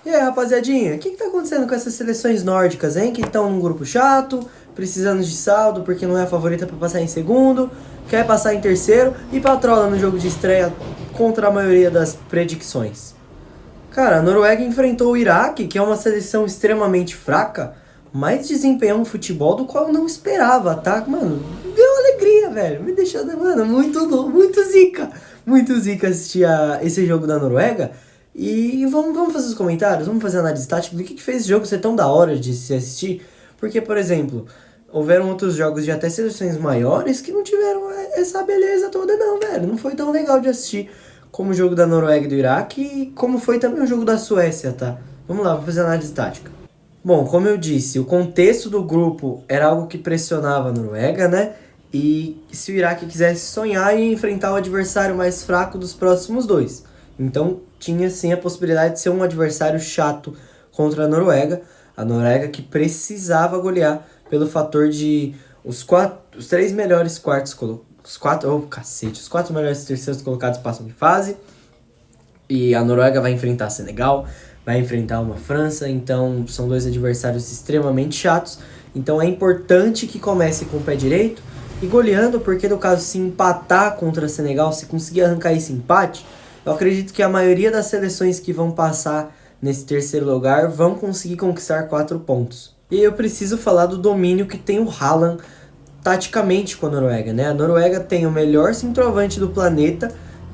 E aí, rapaziadinha, o que tá acontecendo com essas seleções nórdicas, hein? Que estão num grupo chato, precisando de saldo porque não é a favorita pra passar em segundo, quer passar em terceiro e patrola no jogo de estreia contra a maioria das predicções. Cara, a Noruega enfrentou o Iraque, que é uma seleção extremamente fraca, mas desempenhou um futebol do qual eu não esperava, tá? Mano, deu alegria, velho. Me deixou, mano, muito zica assistir esse jogo da Noruega. E vamos fazer os comentários, vamos fazer análise tática do que fez esse jogo ser tão da hora de se assistir. Porque, por exemplo, houveram outros jogos de até seleções maiores que não tiveram essa beleza toda, não, velho. Não foi tão legal de assistir como o jogo da Noruega e do Iraque e como foi também o jogo da Suécia, tá? Vamos lá, vamos fazer análise tática. Bom, como eu disse, o contexto do grupo era algo que pressionava a Noruega, né? E se o Iraque quisesse sonhar e enfrentar o adversário mais fraco dos próximos dois. Então tinha sim a possibilidade de ser um adversário chato contra a Noruega. A Noruega que precisava golear pelo fator de os três melhores quartos os quatro melhores terceiros colocados passam de fase. E a Noruega vai enfrentar Senegal, vai enfrentar uma França, então são dois adversários extremamente chatos. Então é importante que comece com o pé direito e goleando, porque no caso se empatar contra Senegal, se conseguir arrancar esse empate, eu acredito que a maioria das seleções que vão passar nesse terceiro lugar vão conseguir conquistar 4 pontos. E eu preciso falar do domínio que tem o Haaland taticamente com a Noruega, né? A Noruega tem o melhor centroavante do planeta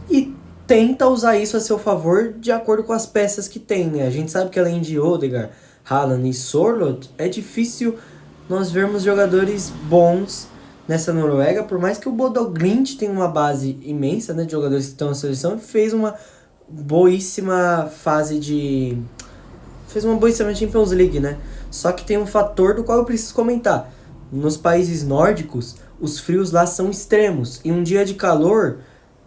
e tenta usar isso a seu favor de acordo com as peças que tem, né? A gente sabe que além de Odegaard, Haaland e Sorloth, é difícil nós vermos jogadores bons nessa Noruega, por mais que o Bodo Glimt tenha uma base imensa, né, de jogadores que estão na seleção, fez uma boíssima fez uma boíssima Champions League, né? Só que tem um fator do qual eu preciso comentar. Nos países nórdicos, os frios lá são extremos. E um dia de calor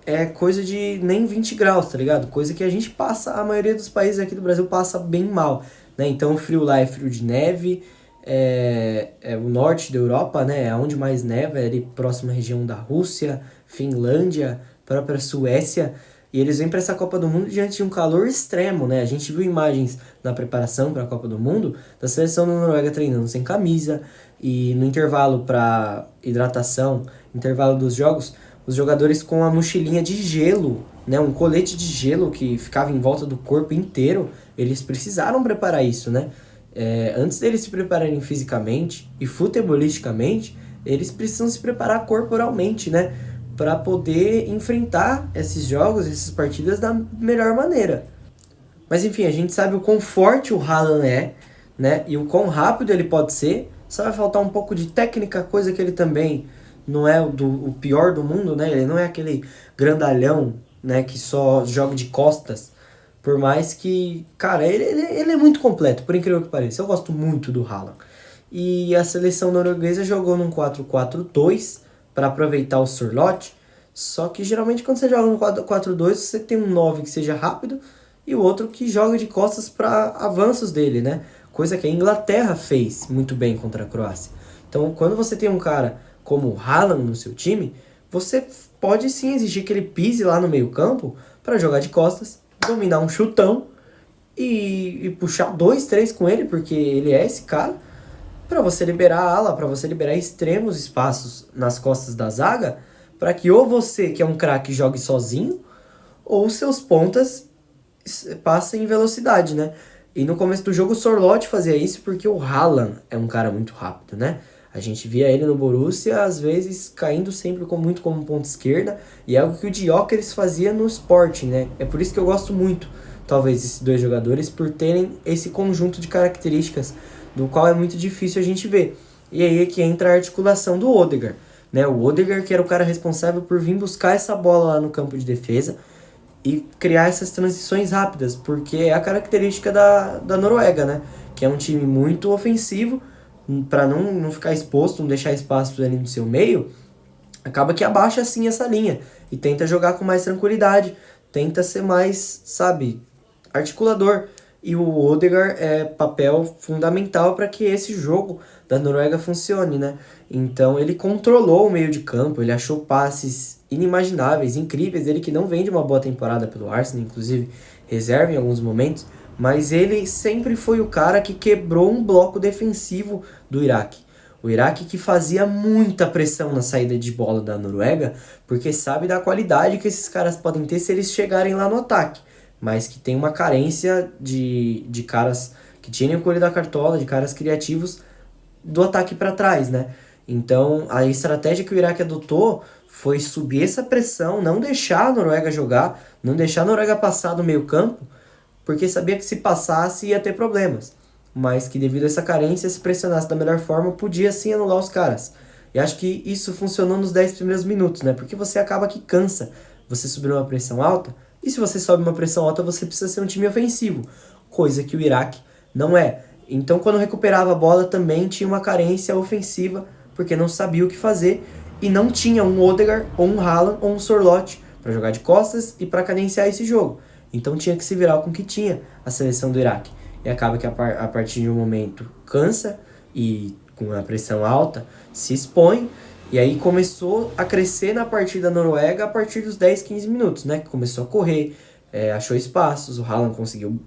é coisa de nem 20 graus, tá ligado? Coisa que a gente passa, a maioria dos países aqui do Brasil passa bem mal, né? Então o frio lá é frio de neve, é o norte da Europa, né? É onde mais neva, é ali próxima região da Rússia, Finlândia, própria Suécia. E eles vêm para essa Copa do Mundo diante de um calor extremo, né? A gente viu imagens na preparação para a Copa do Mundo da seleção da Noruega treinando sem camisa e no intervalo para hidratação, intervalo dos jogos, os jogadores com a mochilinha de gelo, né? Um colete de gelo que ficava em volta do corpo inteiro, eles precisaram preparar isso, né? Antes deles se prepararem fisicamente e futebolisticamente, eles precisam se preparar corporalmente, né? Para poder enfrentar esses jogos, essas partidas da melhor maneira. Mas enfim, a gente sabe o quão forte o Haaland é, né? E o quão rápido ele pode ser. Só vai faltar um pouco de técnica, coisa que ele também não é o pior do mundo, né? Ele não é aquele grandalhão, né? Que só joga de costas. Por mais que, cara, ele é muito completo, por incrível que pareça. Eu gosto muito do Haaland. E a seleção norueguesa jogou num 4-4-2 para aproveitar o Sorloth. Só que geralmente quando você joga no 4-4-2, você tem um 9 que seja rápido e o outro que joga de costas para avanços dele, né? Coisa que a Inglaterra fez muito bem contra a Croácia. Então, quando você tem um cara como o Haaland no seu time, você pode sim exigir que ele pise lá no meio-campo para jogar de costas, dominar um chutão e puxar 2, 3 com ele, porque ele é esse cara, para você liberar a ala, para você liberar extremos espaços nas costas da zaga, para que ou você, que é um craque, jogue sozinho, ou seus pontas passem em velocidade, né? E no começo do jogo o Sorloth fazia isso porque o Haaland é um cara muito rápido, né? A gente via ele no Borussia, às vezes, caindo sempre muito como ponta esquerda, e é algo que o Gyökeres fazia no Sporting, né? É por isso que eu gosto muito, talvez, esses dois jogadores, por terem esse conjunto de características do qual é muito difícil a gente ver. E aí é que entra a articulação do Odegaard, né? O Odegaard que era o cara responsável por vir buscar essa bola lá no campo de defesa e criar essas transições rápidas, porque é a característica da Noruega, né? Que é um time muito ofensivo, para não ficar exposto, não deixar espaço ali no seu meio, acaba que abaixa assim essa linha e tenta jogar com mais tranquilidade, tenta ser mais, sabe, articulador. E o Odegaard é papel fundamental para que esse jogo da Noruega funcione, né? Então ele controlou o meio de campo, ele achou passes inimagináveis, incríveis. Ele que não vem de uma boa temporada pelo Arsenal, inclusive reserva em alguns momentos, mas ele sempre foi o cara que quebrou um bloco defensivo do Iraque. O Iraque que fazia muita pressão na saída de bola da Noruega, porque sabe da qualidade que esses caras podem ter se eles chegarem lá no ataque, mas que tem uma carência de caras que tirem o coelho da cartola, de caras criativos do ataque para trás, né? Então, a estratégia que o Iraque adotou foi subir essa pressão, não deixar a Noruega jogar, não deixar a Noruega passar do meio campo, porque sabia que se passasse ia ter problemas. Mas que devido a essa carência, se pressionasse da melhor forma, podia sim anular os caras. E acho que isso funcionou nos 10 primeiros minutos, né? Porque você acaba que cansa você subir uma pressão alta, e se você sobe uma pressão alta, você precisa ser um time ofensivo, coisa que o Iraque não é. Então, quando recuperava a bola, também tinha uma carência ofensiva, porque não sabia o que fazer, e não tinha um Odegaard, ou um Haaland, ou um Sorloth para jogar de costas e para cadenciar esse jogo. Então tinha que se virar com o que tinha a seleção do Iraque. E acaba que a partir de um momento cansa e com a pressão alta se expõe. E aí começou a crescer na partida da Noruega a partir dos 10, 15 minutos, né? Começou a correr, achou espaços, o Haaland conseguiu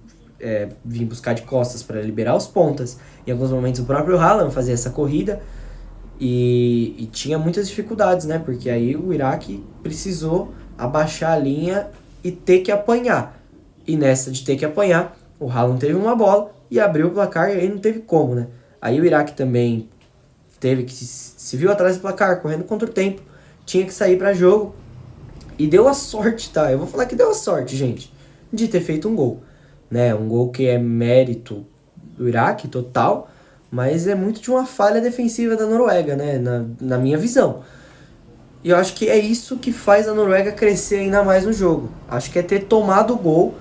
vir buscar de costas para liberar os pontas. Em alguns momentos o próprio Haaland fazia essa corrida e tinha muitas dificuldades, né? Porque aí o Iraque precisou abaixar a linha e ter que apanhar. E nessa de ter que apanhar, o Haaland teve uma bola e abriu o placar e aí não teve como, né? Aí o Iraque também teve que se viu atrás do placar, correndo contra o tempo, tinha que sair para jogo e deu a sorte, tá? Eu vou falar que deu a sorte, gente, de ter feito um gol, né? Um gol que é mérito do Iraque total, mas é muito de uma falha defensiva da Noruega, né? Na minha visão. E eu acho que é isso que faz a Noruega crescer ainda mais no jogo. Acho que é ter tomado o gol,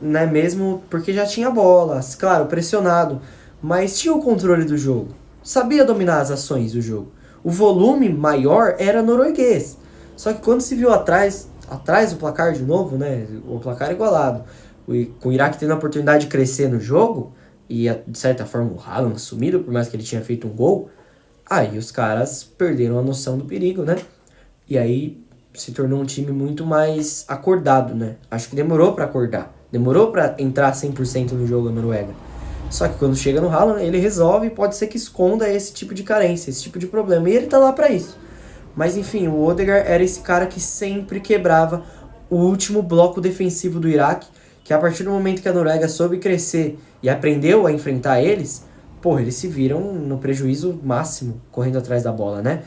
né, mesmo porque já tinha bolas, claro, pressionado, mas tinha o controle do jogo, sabia dominar as ações do jogo. O volume maior era norueguês, só que quando se viu atrás do placar de novo, né, o placar igualado, com o Iraque tendo a oportunidade de crescer no jogo, e de certa forma o Haaland sumido, por mais que ele tinha feito um gol, aí os caras perderam a noção do perigo, né, e aí se tornou um time muito mais acordado, né, acho que demorou para acordar. Demorou para entrar 100% no jogo a Noruega. Só que quando chega no Haaland, ele resolve e pode ser que esconda esse tipo de carência, esse tipo de problema. E ele tá lá para isso. Mas enfim, o Odegaard era esse cara que sempre quebrava o último bloco defensivo do Iraque, que a partir do momento que a Noruega soube crescer e aprendeu a enfrentar eles, eles se viram no prejuízo máximo correndo atrás da bola, né?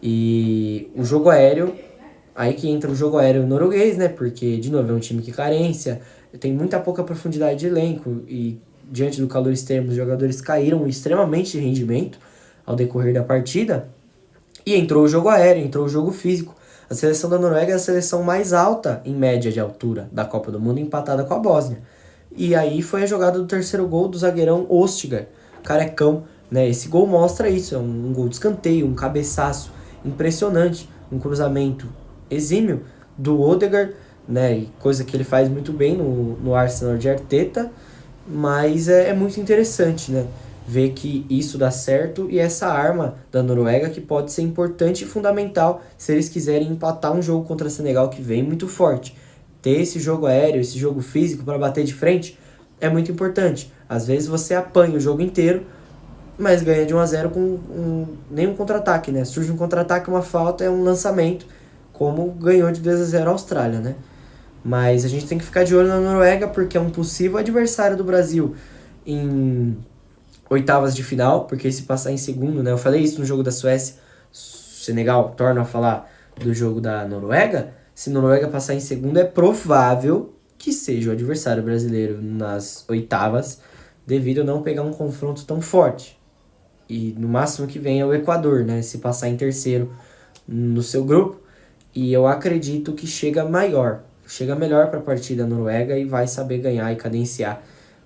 E o jogo aéreo, aí que entra o jogo aéreo norueguês, né? Porque, de novo, é um time que carência, tem muita pouca profundidade de elenco e diante do calor extremo os jogadores caíram extremamente de rendimento ao decorrer da partida e entrou o jogo aéreo, entrou o jogo físico. A seleção da Noruega é a seleção mais alta em média de altura da Copa do Mundo, empatada com a Bósnia. E aí foi a jogada do terceiro gol do zagueirão Ostigard, carecão, né? Esse gol mostra isso, é um gol de escanteio, um cabeçaço impressionante, um cruzamento exímio do Odegaard, né, coisa que ele faz muito bem no Arsenal de Arteta, mas é muito interessante, né, ver que isso dá certo e essa arma da Noruega que pode ser importante e fundamental se eles quiserem empatar um jogo contra Senegal que vem muito forte. Ter esse jogo aéreo, esse jogo físico para bater de frente é muito importante. Às vezes você apanha o jogo inteiro, mas ganha de 1-0 com nenhum contra-ataque, né? Surge um contra-ataque, uma falta, é um lançamento, como ganhou de 2-0 a Austrália, né? Mas a gente tem que ficar de olho na Noruega porque é um possível adversário do Brasil em oitavas de final, porque se passar em segundo, né? Eu falei isso no jogo da Suécia, Senegal torna a falar do jogo da Noruega. Se a Noruega passar em segundo, é provável que seja o adversário brasileiro nas oitavas, devido a não pegar um confronto tão forte. E no máximo que vem é o Equador, né? Se passar em terceiro no seu grupo. E eu acredito que chega melhor para a partida da Noruega e vai saber ganhar e cadenciar.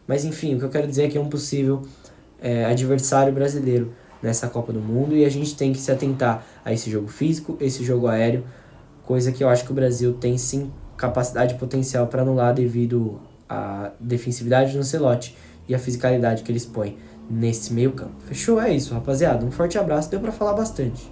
Mas enfim, o que eu quero dizer é que é um possível adversário brasileiro nessa Copa do Mundo e a gente tem que se atentar a esse jogo físico, esse jogo aéreo, coisa que eu acho que o Brasil tem sim capacidade e potencial para anular devido à defensividade do Ancelotti e a fisicalidade que eles põem nesse meio campo. Fechou? É isso, rapaziada. Um forte abraço, deu para falar bastante.